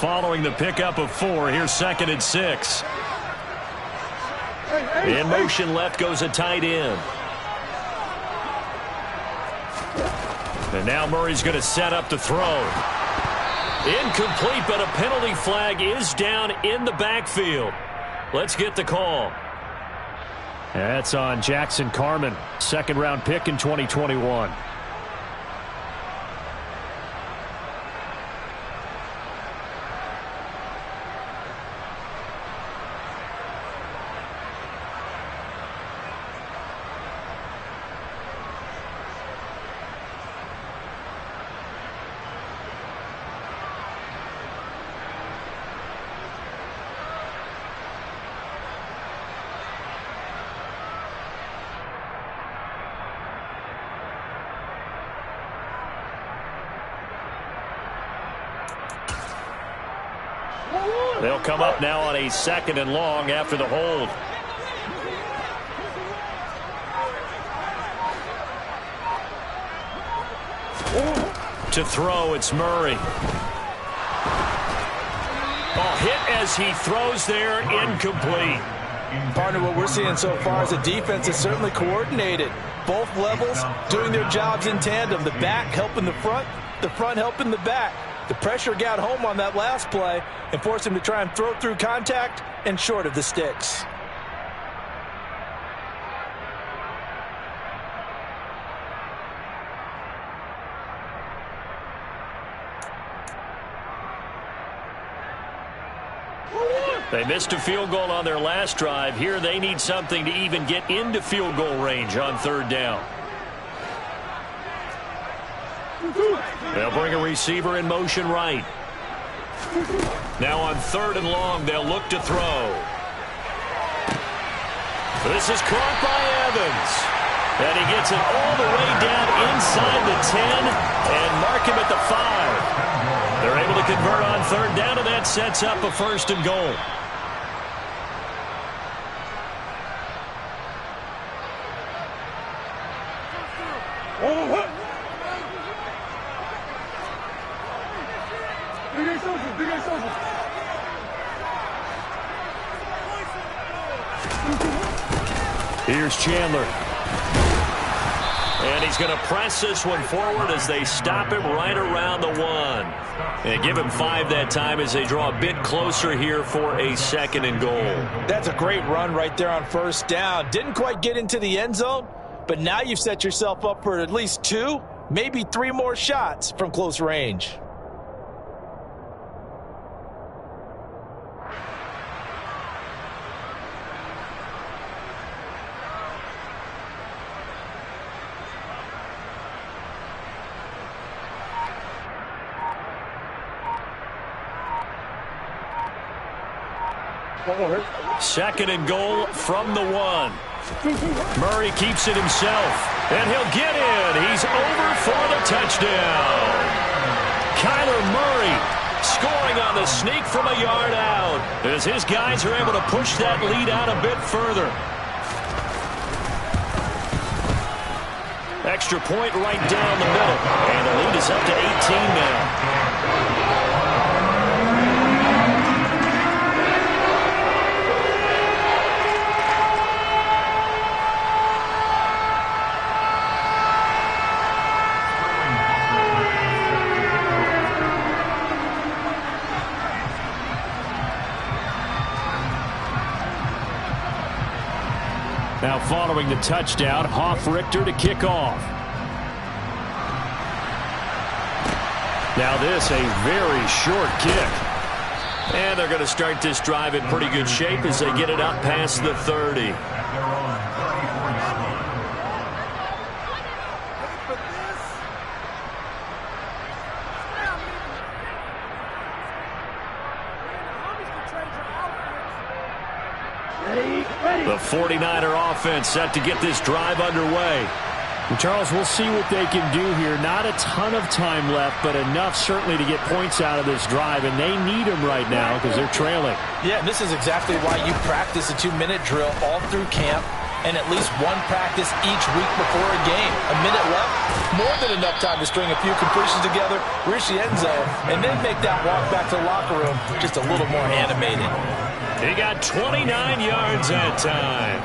following the pickup of 4. Here's 2nd and 6. In motion left goes a tight end. And now Murray's going to set up to throw. Incomplete, but a penalty flag is down in the backfield. Let's get the call. That's on Jackson Carman, 2nd-round pick in 2021. They'll come up now on a 2nd and long after the hold. To throw, it's Murray. Oh, hit as he throws there, incomplete. Partner, what we're seeing so far is a defense that's certainly coordinated. Both levels doing their jobs in tandem. The back helping the front helping the back. The pressure got home on that last play and forced him to try and throw through contact and short of the sticks. They missed a field goal on their last drive. Here they need something to even get into field goal range on 3rd down. They'll bring a receiver in motion right. Now on 3rd and long, they'll look to throw. This is caught by Evans. And he gets it all the way down inside the 10 and mark him at the 5. They're able to convert on 3rd down, and that sets up a 1st and goal. Here's Chandler. And he's going to press this one forward as they stop him right around the 1. And give him 5 that time as they draw a bit closer here for a 2nd and goal. That's a great run right there on 1st down. Didn't quite get into the end zone, but now you've set yourself up for at least 2, maybe 3 more shots from close range. Second and goal from the 1. Murray keeps it himself, and he'll get in. He's over for the touchdown. Kyler Murray scoring on the sneak from a yard out as his guys are able to push that lead out a bit further. Extra point right down the middle, and the lead is up to 18 now. Now following the touchdown, Hoff-Richter to kick off. Now this, a very short kick. And they're going to start this drive in pretty good shape as they get it up past the 30. The 49er offense set to get this drive underway. And Charles, we'll see what they can do here. Not a ton of time left, but enough certainly to get points out of this drive, and they need them right now because they're trailing. Yeah, and this is exactly why you practice a 2-minute drill all through camp and at least one practice each week before a game. A minute left, more than enough time to string a few completions together, reach the end zone, and then make that walk back to the locker room just a little more animated. He got 29 yards that time.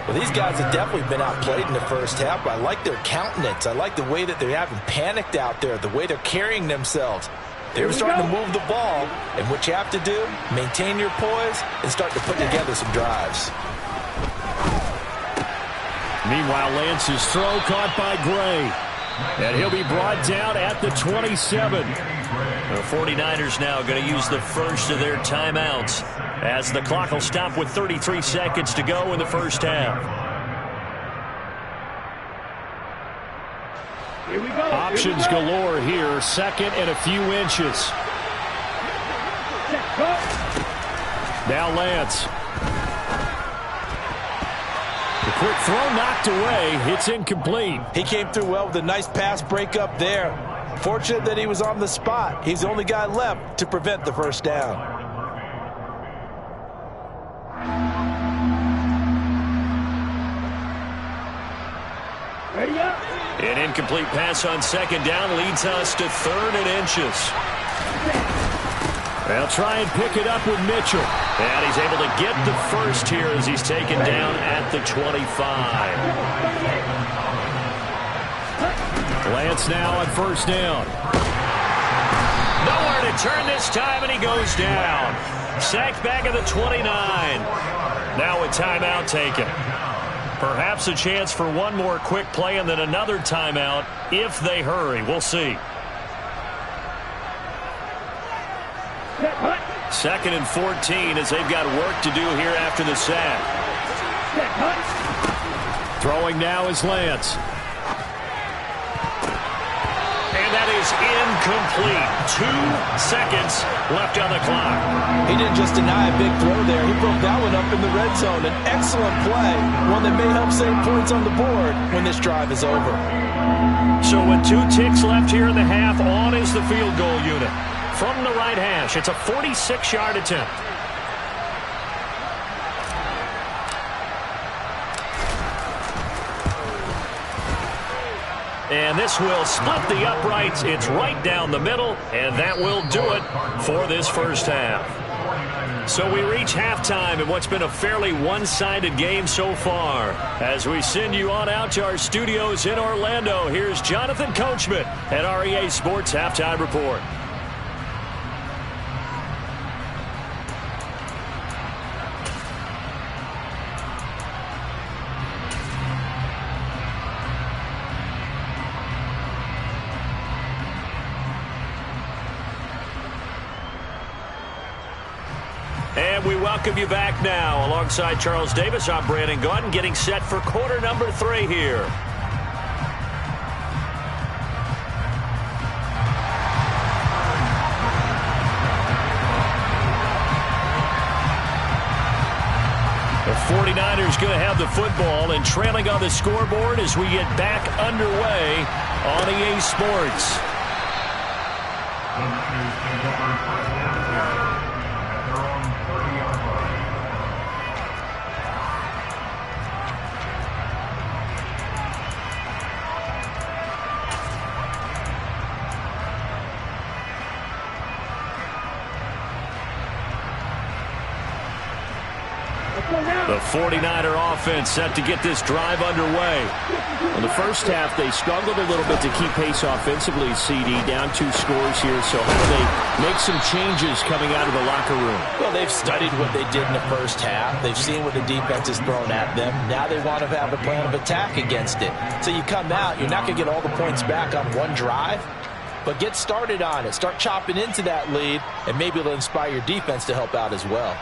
Well, these guys have definitely been outplayed in the first half, but I like their countenance. I like the way that they haven't panicked out there, the way they're carrying themselves. They're starting to move the ball, and what you have to do, maintain your poise and start to put together some drives. Meanwhile, Lance's throw caught by Gray. And he'll be brought down at the 27. The 49ers now going to use the first of their timeouts as the clock will stop with 33 seconds to go in the first half. Here we go. Options galore here. Second and a few inches. Now Lance. The quick throw knocked away. It's incomplete. He came through well with a nice pass breakup there. Fortunate that he was on the spot. He's the only guy left to prevent the first down. An incomplete pass on second down leads us to third and inches. They'll try and pick it up with Mitchell. And he's able to get the first here as he's taken down at the 25. Lance now on first down. Nowhere to turn this time, and he goes down. Sacked back at the 29. Now a timeout taken. Perhaps a chance for one more quick play and then another timeout if they hurry. We'll see. Second and 14 as they've got work to do here after the sack. Throwing now is Lance. And that is incomplete. 2 seconds left on the clock. He didn't just deny a big throw there. He broke that one up in the red zone. An excellent play. One that may help save points on the board when this drive is over. So with 2 ticks left here in the half, on is the field goal unit. From the right hash, it's a 46-yard attempt. And this will split the uprights. It's right down the middle, and that will do it for this first half. So we reach halftime in what's been a fairly one-sided game so far. As we send you on out to our studios in Orlando, here's Jonathan Coachman at REA Sports Halftime Report. And we welcome you back now. Alongside Charles Davis, I'm Brandon Gaudin, getting set for quarter number 3 here. The 49ers going to have the football and trailing on the scoreboard as we get back underway on EA Sports. The 49er offense set to get this drive underway. In the first half, they struggled a little bit to keep pace offensively, CD, down 2 scores here. So how do they make some changes coming out of the locker room? Well, they've studied what they did in the first half. They've seen what the defense has thrown at them. Now they want to have a plan of attack against it. So you come out, you're not going to get all the points back on one drive, but get started on it. Start chopping into that lead, and maybe it'll inspire your defense to help out as well.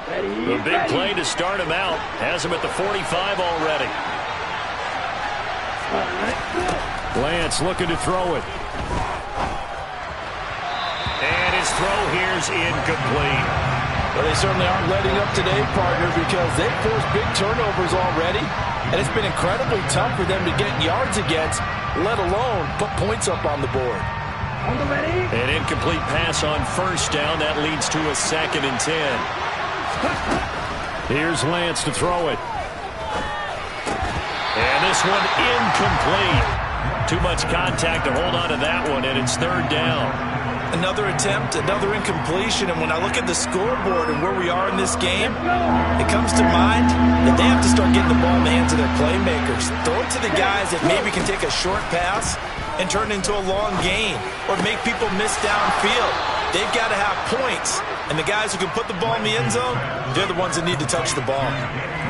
The big play to start him out has him at the 45 already. Lance looking to throw it. And his throw here's incomplete. Well, they certainly aren't letting up today, partner, because they've forced big turnovers already, and it's been incredibly tough for them to get yards against, let alone put points up on the board. An incomplete pass on first down. That leads to a 2nd and 10. Here's Lance to throw it. And this one incomplete. Too much contact to hold on to that one, and it's third down. Another attempt, another incompletion, and when I look at the scoreboard and where we are in this game, it comes to mind that they have to start getting the ball in the hands of their playmakers. Throw it to the guys that maybe can take a short pass and turn it into a long gain or make people miss downfield. They've got to have points, and the guys who can put the ball in the end zone, they're the ones that need to touch the ball.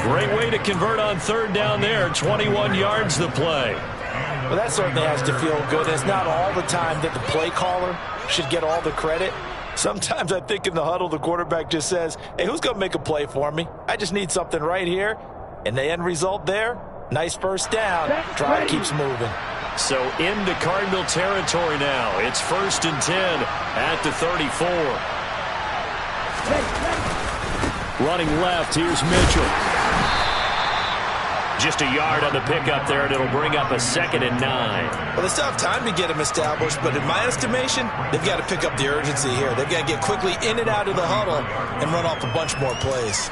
Great way to convert on third down there. 21 yards the play. Well, that certainly has to feel good. It's not all the time that the play caller should get all the credit. Sometimes I think in the huddle, the quarterback just says, hey, who's going to make a play for me? I just need something right here. And the end result there, nice first down. Drive keeps moving. So into Cardinal territory now. It's 1st and 10 at the 34. Running left, here's Mitchell. Just a yard on the pickup there, and it'll bring up a 2nd and 9. Well, they still have time to get them established, but in my estimation, they've got to pick up the urgency here. They've got to get quickly in and out of the huddle and run off a bunch more plays.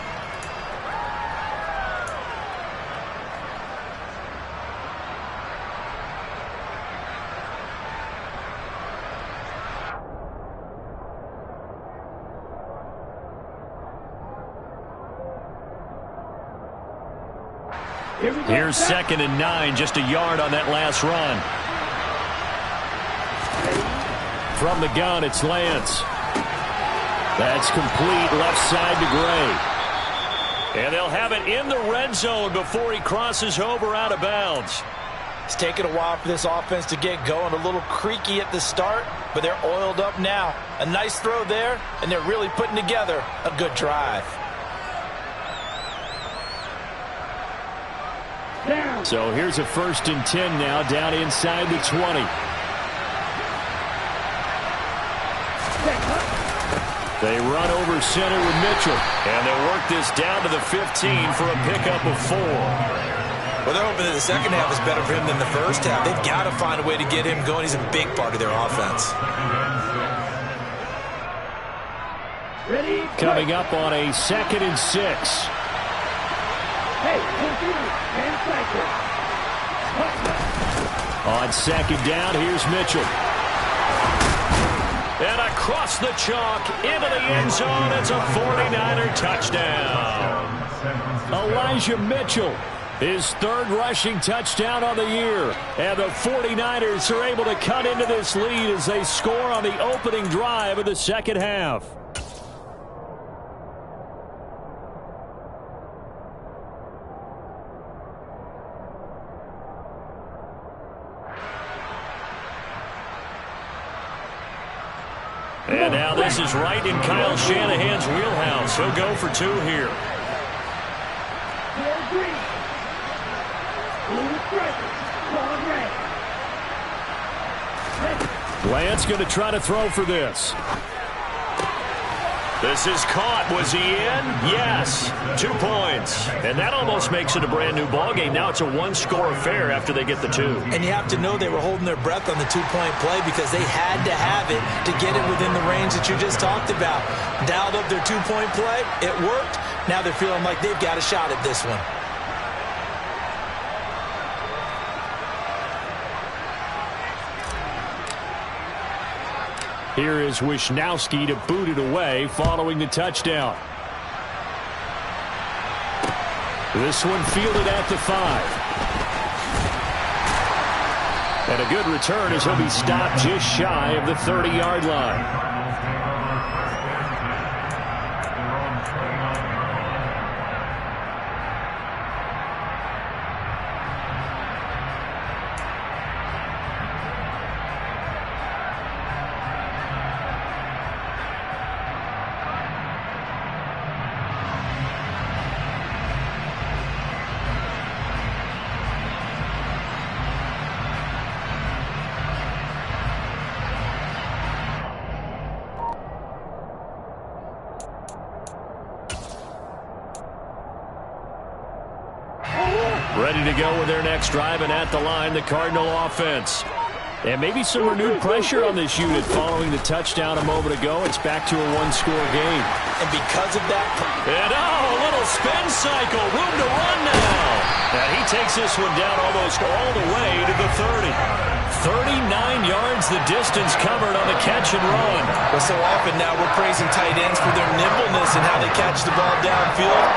Here's 2nd and 9, just a yard on that last run. From the gun, it's Lance. That's complete, left side to Gray. And they'll have it in the red zone before he crosses over out of bounds. It's taken a while for this offense to get going. A little creaky at the start, but they're oiled up now. A nice throw there, and they're really putting together a good drive. So here's a 1st and 10 now, down inside the 20. They run over center with Mitchell. And they'll work this down to the 15 for a pickup of 4. Well, they're hoping that the second half is better for him than the first half. They've got to find a way to get him going. He's a big part of their offense. Coming up on a 2nd and 6. On 2nd down, here's Mitchell. And across the chalk into the end zone. It's a 49er touchdown. Elijah Mitchell, his 3rd rushing touchdown on the year. And the 49ers are able to cut into this lead as they score on the opening drive of the second half. And now this is right in Kyle Shanahan's wheelhouse. He'll go for 2 here. Lance going to try to throw for this. This is caught. Was he in? Yes. 2 points. And that almost makes it a brand-new ballgame. Now it's a 1-score affair after they get the 2. And you have to know they were holding their breath on the 2-point play because they had to have it to get it within the range that you just talked about. Dialed up their 2-point play. It worked. Now they're feeling like they've got a shot at this one. Here is Wisnowski to boot it away following the touchdown. This one fielded at the 5. And a good return as he'll be stopped just shy of the 30-yard line. Ready to go with their next drive, and at the line, the Cardinal offense. And maybe some renewed pressure on this unit following the touchdown a moment ago. It's back to a 1-score game. And because of that... And a little spin cycle. Room to run now. And he takes this one down almost all the way to the 30. 39 yards the distance covered on the catch and run. Well, so often now we're praising tight ends for their nimbleness and how they catch the ball downfield.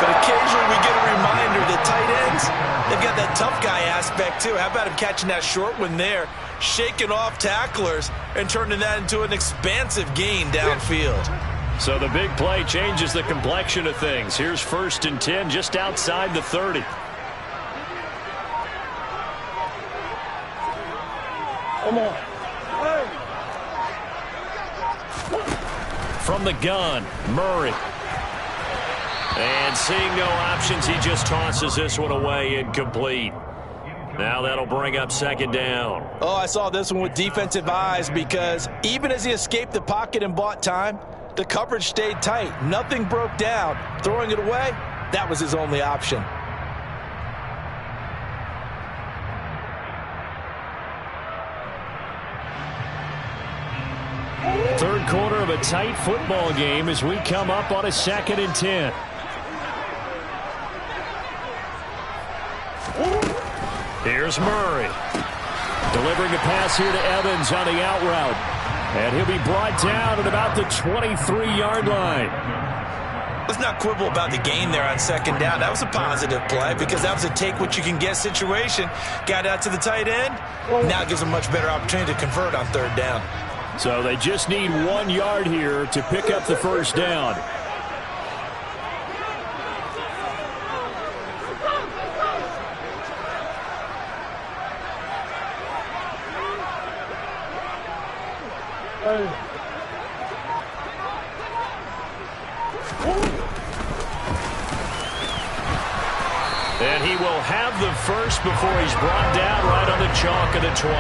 But occasionally we get a reminder that tight ends, they've got that tough guy aspect too. How about him catching that short one there, shaking off tacklers, and turning that into an expansive gain downfield. So the big play changes the complexion of things. Here's 1st and 10 just outside the 30. Come on. From the gun, Murray. And seeing no options, he just tosses this one away, incomplete. Now that'll bring up 2nd down. Oh, I saw this one with defensive eyes because even as he escaped the pocket and bought time, the coverage stayed tight. Nothing broke down. Throwing it away, that was his only option. Third quarter of a tight football game as we come up on a 2nd and 10. Here's Murray. Delivering a pass here to Evans on the out route. And he'll be brought down at about the 23-yard line. Let's not quibble about the gain there on 2nd down. That was a positive play because that was a take-what-you-can-get situation. Got out to the tight end. Now it gives them a much better opportunity to convert on 3rd down. So they just need 1 yard here to pick up the 1st down. And he will have the first before he's brought down right on the chalk of the 20.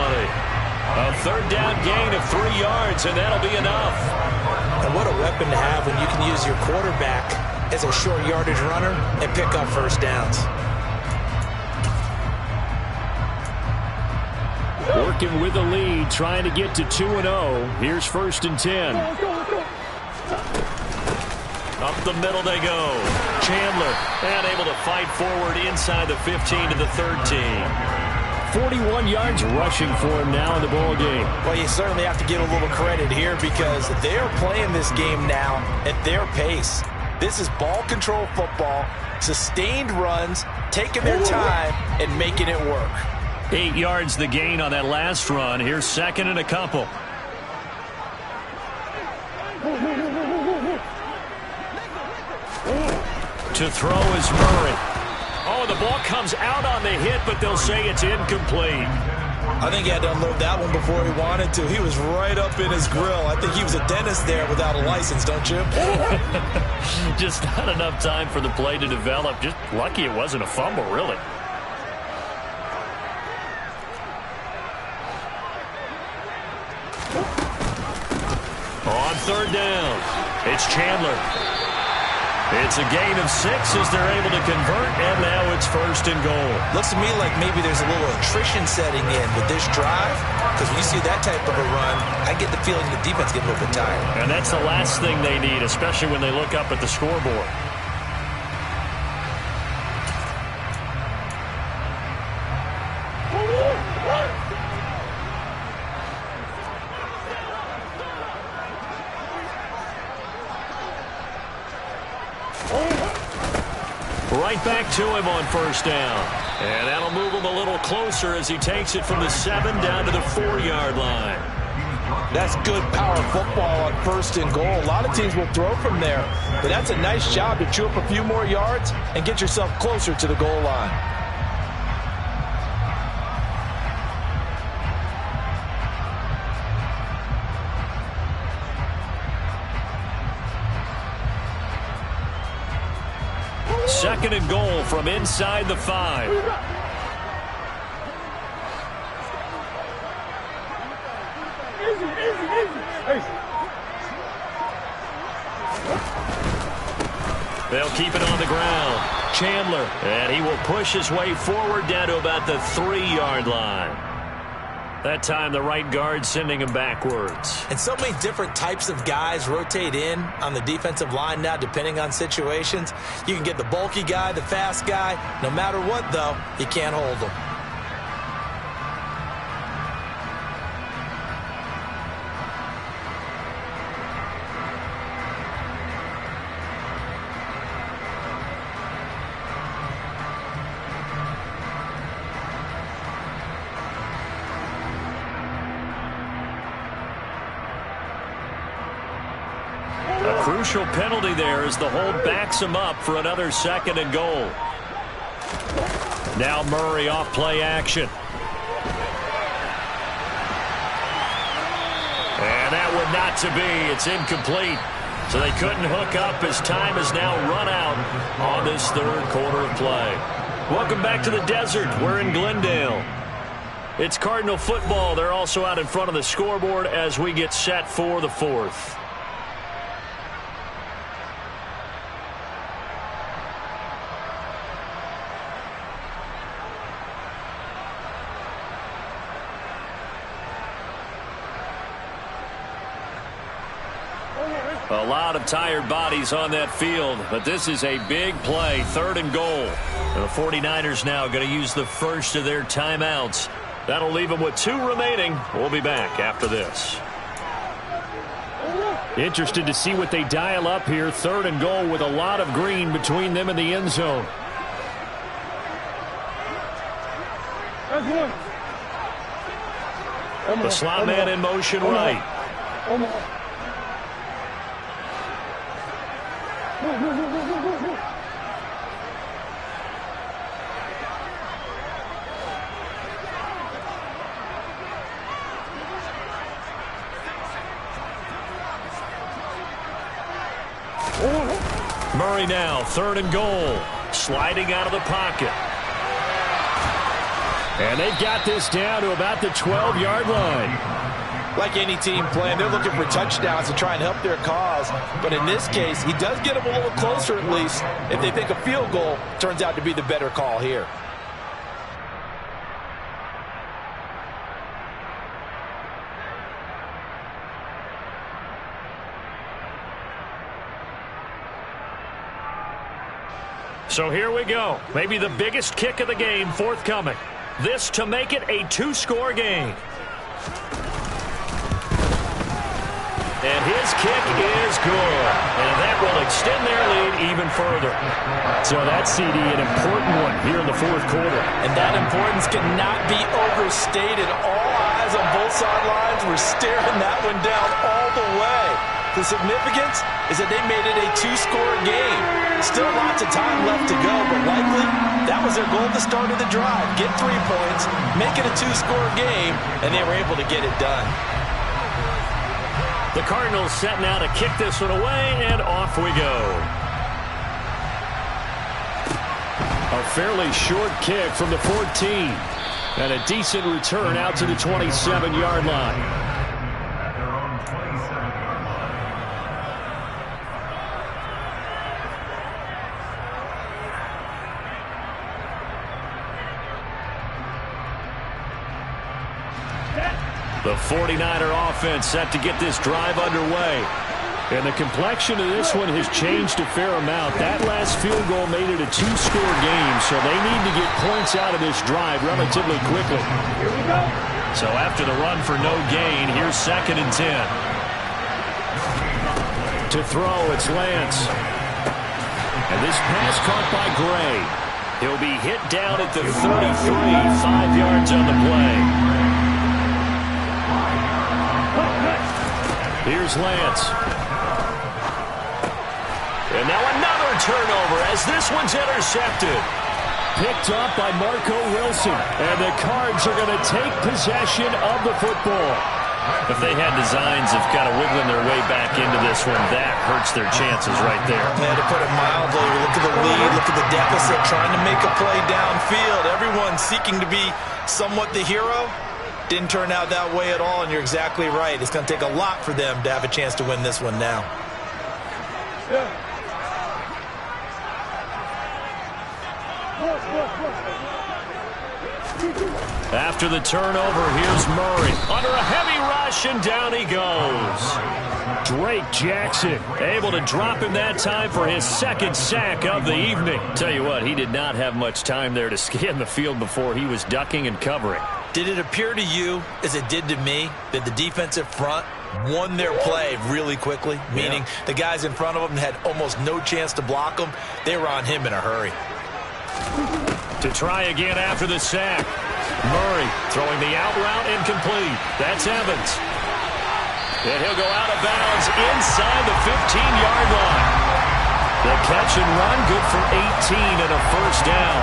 A 3rd down gain of 3 yards, and that'll be enough. And what a weapon to have when you can use your quarterback as a short yardage runner and pick up 1st downs. Working with the lead, trying to get to 2-0. Here's 1st and 10. Up the middle they go. Chandler, and able to fight forward inside the 15 to the 13. 41 yards rushing for him now in the ball game. Well, you certainly have to give a little credit here because they're playing this game now at their pace. This is ball control football, sustained runs, taking their time and making it work. 8 yards the gain on that last run. Here's 2nd and a couple. To throw is Murray. Oh, the ball comes out on the hit, but they'll say it's incomplete. I think he had to unload that one before he wanted to. He was right up in his grill. I think he was a dentist there without a license, don't you? Just not enough time for the play to develop. Just lucky it wasn't a fumble, really. On 3rd down, it's Chandler. It's a gain of 6 as they're able to convert, and now it's 1st and goal. Looks to me like maybe there's a little attrition setting in with this drive, because when you see that type of a run, I get the feeling the defense gets a little bit tired. And that's the last thing they need, especially when they look up at the scoreboard. Right back to him on 1st down. And that'll move him a little closer as he takes it from the 7 down to the 4-yard line. That's good power football on 1st and goal. A lot of teams will throw from there, but that's a nice job to chew up a few more yards and get yourself closer to the goal line. Second and goal from inside the 5. They'll keep it on the ground. Chandler, and he will push his way forward down to about the 3-yard line. That time the right guard sending him backwards. And so many different types of guys rotate in on the defensive line now, depending on situations. You can get the bulky guy, the fast guy. No matter what, though, you can't hold them. Crucial penalty there as the hold backs him up for another 2nd and goal. Now Murray off play action. And that one not to be. It's incomplete. So they couldn't hook up as time has now run out on this 3rd quarter of play. Welcome back to the desert. We're in Glendale. It's Cardinal football. They're also out in front of the scoreboard as we get set for the 4th. A lot of tired bodies on that field, but this is a big play, 3rd and goal. And the 49ers now going to use the first of their timeouts. That'll leave them with 2 remaining. We'll be back after this. Interested to see what they dial up here. 3rd and goal with a lot of green between them and the end zone. The slot man in motion right. Murray now, 3rd and goal. Sliding out of the pocket. And they've got this down to about the 12-yard line. Like any team playing, they're looking for touchdowns to try and help their cause. But in this case, he does get them a little closer at least if they think a field goal turns out to be the better call here. So here we go. Maybe the biggest kick of the game forthcoming. This to make it a 2-score game. And his kick is good. And that will extend their lead even further. So that's, CD, an important one here in the 4th quarter. And that importance cannot be overstated. All eyes on both sidelines were staring that one down all the way. The significance is that they made it a 2-score game. Still lots of time left to go, but likely that was their goal at the start of the drive. Get 3 points, make it a 2-score game, and they were able to get it done. The Cardinals set now to kick this one away, and off we go. A fairly short kick from the 14. And a decent return out to the 27-yard line. The 49er offense set to get this drive underway. And the complexion of this one has changed a fair amount. That last field goal made it a 2-score game, so they need to get points out of this drive relatively quickly. Here we go. So after the run for no gain, here's 2nd and 10. To throw, it's Lance. And this pass caught by Gray. He'll be hit down at the 33, 5 yards on the play. Here's Lance. And now another turnover as this one's intercepted. Picked up by Marco Wilson. And the Cards are going to take possession of the football. If they had designs of kind of wiggling their way back into this one, that hurts their chances right there. Yeah, to put it mildly, look at the lead, look at the deficit, trying to make a play downfield. Everyone seeking to be somewhat the hero. Didn't turn out that way at all, and you're exactly right. It's going to take a lot for them to have a chance to win this one now. After the turnover, here's Murray. Under a heavy rush, and down he goes. Drake Jackson able to drop him that time for his second sack of the evening. Tell you what, he did not have much time there to scan the field before he was ducking and covering. Did it appear to you, as it did to me, that the defensive front won their play really quickly? Meaning the guys in front of them had almost no chance to block him. They were on him in a hurry. To try again after the sack. Murray throwing the out route incomplete. That's Evans. And he'll go out of bounds inside the 15-yard line. The catch and run, good for 18 and a first down.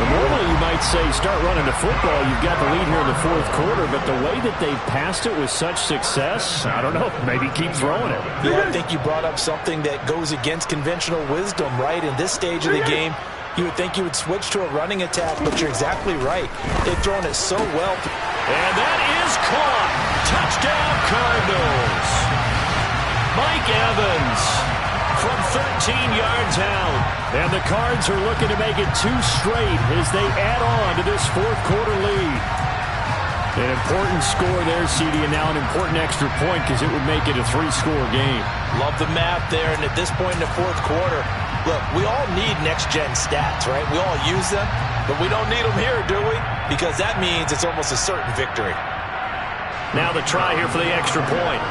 Normally you might say start running the football. You've got the lead here in the fourth quarter, but the way that they've passed it with such success, I don't know, maybe keep throwing it. Yeah, I think you brought up something that goes against conventional wisdom, right? In this stage of the game, you would think you would switch to a running attack, but you're exactly right. They've thrown it so well. And that is caught. Touchdown, Cardinals. Mike Evans from 13 yards out. And the Cards are looking to make it 2 straight as they add on to this fourth quarter lead. An important score there, CD, and now an important extra point because it would make it a 3-score game. Love the math there, and at this point in the fourth quarter, look, we all need next-gen stats, right? We all use them, but we don't need them here, do we? Because that means it's almost a certain victory. Now the try here for the extra point.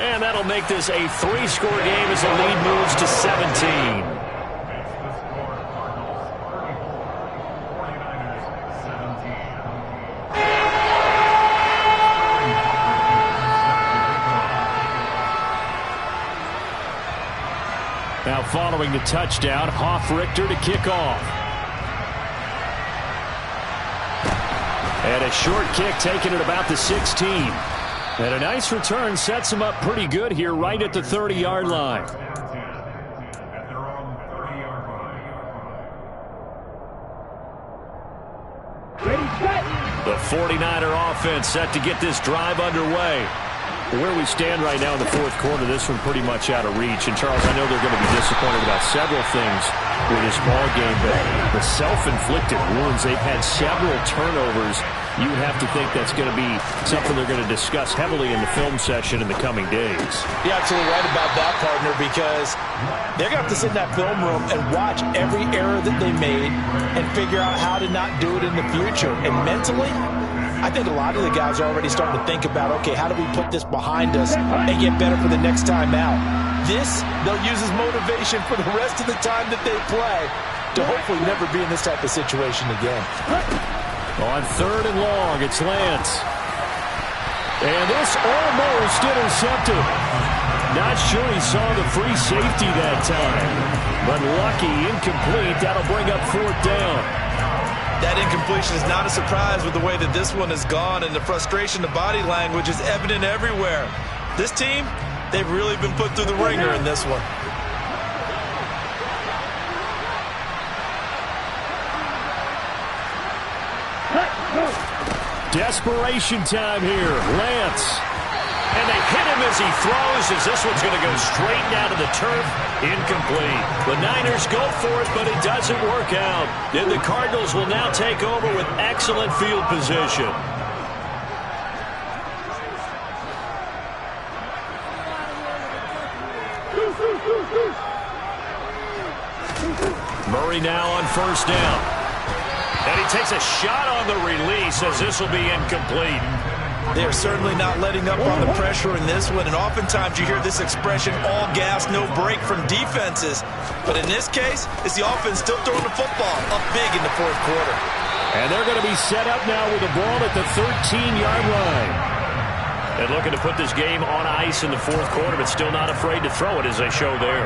And that'll make this a 3-score game as the lead moves to 17. Now following the touchdown, Hoff-Richter to kick off. And a short kick taken at about the 16. And a nice return sets him up pretty good here right at the 30-yard line. The 49er offense set to get this drive underway. Where we stand right now in the fourth quarter, this one pretty much out of reach. And, Charles, I know they're going to be disappointed about several things with this ball game, but the self-inflicted wounds, they've had several turnovers. You would have to think that's going to be something they're going to discuss heavily in the film session in the coming days. You're absolutely right about that, partner, because they're going to have to sit in that film room and watch every error that they made and figure out how to not do it in the future. And mentally, I think a lot of the guys are already starting to think about, okay, how do we put this behind us and get better for the next time out? This, they'll use as motivation for the rest of the time that they play to hopefully never be in this type of situation again. On 3rd and long, it's Lance. And this almost intercepted. Not sure he saw the free safety that time. But lucky, incomplete. That'll bring up 4th down. That incompletion is not a surprise with the way that this one has gone, and the frustration, the body language is evident everywhere. This team, they've really been put through the ringer in this one. Desperation time here. Lance. And they hit him as he throws, as this one's going to go straight down to the turf. Incomplete. The Niners go for it, but it doesn't work out. And the Cardinals will now take over with excellent field position. Murray now on 1st down. And he takes a shot on the release as this will be incomplete. They're certainly not letting up on the pressure in this one, and oftentimes you hear this expression, all gas, no break from defenses. But in this case, it's the offense still throwing the football up big in the fourth quarter. And they're going to be set up now with the ball at the 13-yard line. And looking to put this game on ice in the fourth quarter, but still not afraid to throw it as they show there.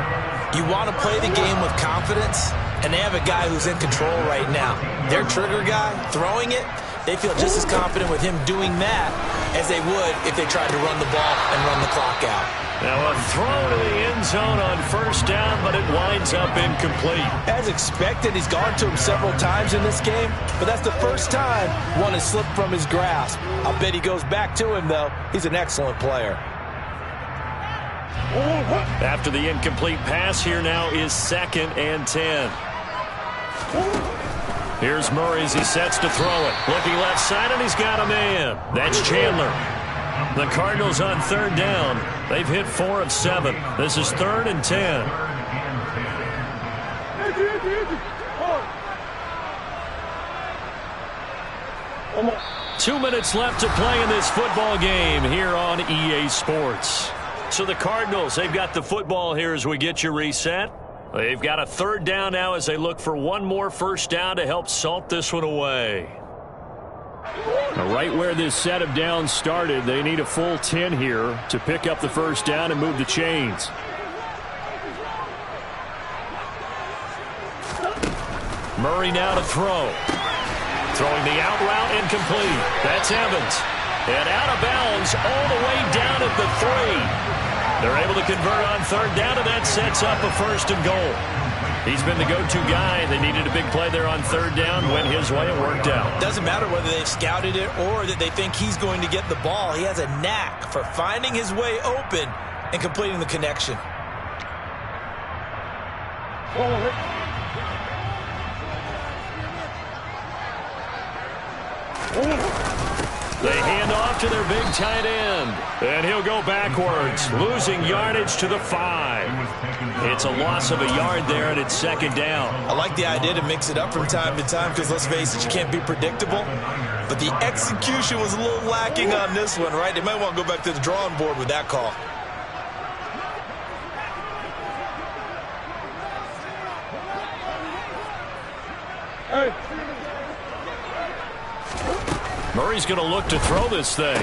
You want to play the game with confidence, and they have a guy who's in control right now. Their trigger guy, throwing it, they feel just as confident with him doing that as they would if they tried to run the ball and run the clock out. Now a throw to the end zone on 1st down, but it winds up incomplete. As expected, he's gone to him several times in this game, but that's the first time one has slipped from his grasp. I'll bet he goes back to him, though. He's an excellent player. After the incomplete pass, here now is 2nd and 10. Here's Murray as he sets to throw it. Looking left side, and he's got a man. That's Chandler. The Cardinals on 3rd down. They've hit 4 of 7. This is 3rd and 10. Two minutes left to play in this football game here on EA Sports. So the Cardinals, they've got the football here as we get you reset. They've got a 3rd down now as they look for one more first down to help salt this one away. Now, right where this set of downs started, they need a full 10 here to pick up the first down and move the chains. Murray now to throw. Throwing the out route incomplete. That's Evans. And out of bounds all the way down at the 3. They're able to convert on 3rd down, and that sets up a 1st and goal. He's been the go-to guy. They needed a big play there on 3rd down. Went his way. It worked out. Doesn't matter whether they've scouted it or that they think he's going to get the ball. He has a knack for finding his way open and completing the connection. They hand off to their big tight end. And he'll go backwards, losing yardage to the 5. It's a loss of a yard there, and it's 2nd down. I like the idea to mix it up from time to time because, let's face it, you can't be predictable. But the execution was a little lacking on this one, right? They might want to go back to the drawing board with that call. Murray's going to look to throw this thing.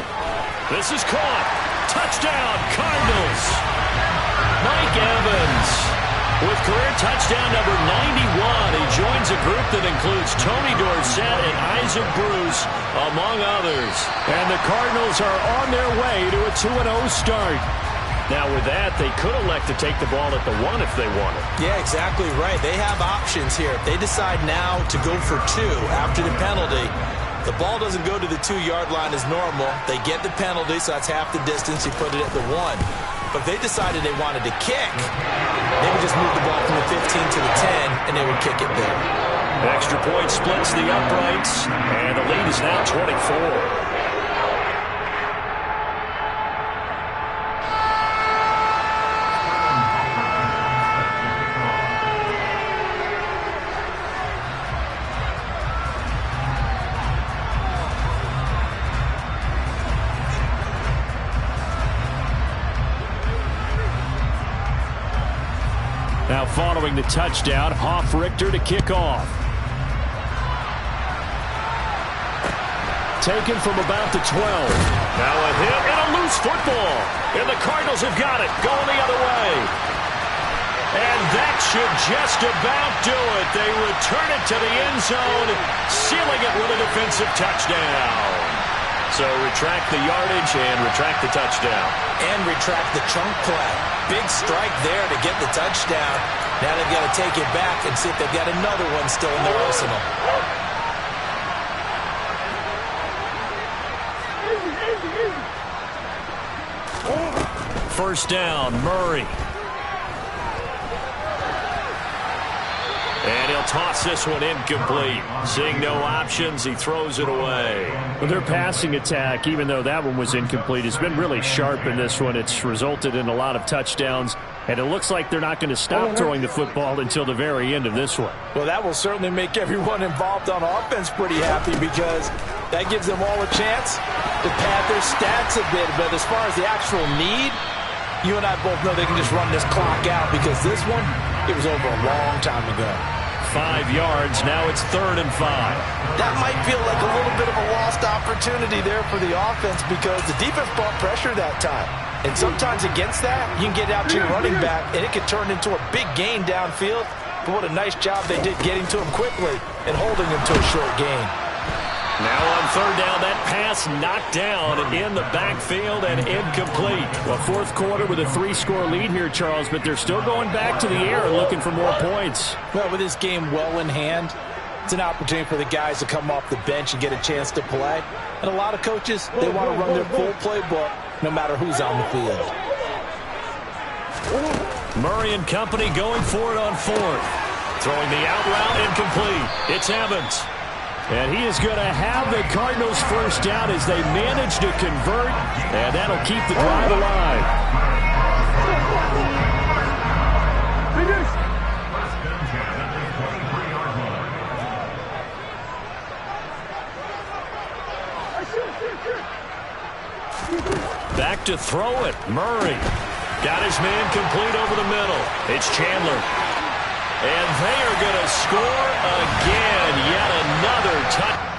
This is caught. Touchdown, Cardinals. Mike Evans with career touchdown number 91. He joins a group that includes Tony Dorsett and Isaac Bruce, among others. And the Cardinals are on their way to a 2-0 start. Now, with that, they could elect to take the ball at the 1 if they wanted. Yeah, exactly right. They have options here. If they decide now to go for 2 after the penalty, the ball doesn't go to the 2-yard line as normal. They get the penalty, so that's half the distance. You put it at the 1. But if they decided they wanted to kick, they would just move the ball from the 15 to the 10, and they would kick it there. Extra point splits the uprights, and the lead is now 24. Now following the touchdown, Hoff-Richter to kick off. Taken from about the 12. Now a hit and a loose football. And the Cardinals have got it, going the other way. And that should just about do it. They return it to the end zone, sealing it with a defensive touchdown. So retract the yardage and retract the touchdown. And retract the chunk play. Big strike there to get the touchdown. Now they've got to take it back and see if they've got another one still in their arsenal. First down, Murray. And he'll toss this one incomplete. Seeing no options, he throws it away. Well, their passing attack, even though that one was incomplete, has been really sharp in this one. It's resulted in a lot of touchdowns, and it looks like they're not going to stop throwing the football until the very end of this one. Well, that will certainly make everyone involved on offense pretty happy because that gives them all a chance to pad their stats a bit. But as far as the actual need, you and I both know they can just run this clock out because this one, it was over a long time ago. 5 yards. Now it's 3rd and 5. That might feel like a little bit of a lost opportunity there for the offense because the defense brought pressure that time. And sometimes against that, you can get out to your running back, and it can turn into a big gain downfield. But what a nice job they did getting to him quickly and holding him to a short gain. Now on 3rd down, that pass knocked down in the backfield and incomplete. Well, 4th quarter with a 3-score lead here, Charles, but they're still going back to the air and looking for more points. Well, with this game well in hand, it's an opportunity for the guys to come off the bench and get a chance to play. And a lot of coaches, they want to run their full playbook no matter who's on the field. Murray and company going for it on fourth. Throwing the out route incomplete. It's Evans. And he is going to have the Cardinals first down as they manage to convert, and that'll keep the drive alive. Back to throw it. Murray got his man complete over the middle. It's Chandler. And they are going to score again. Yet another touchdown.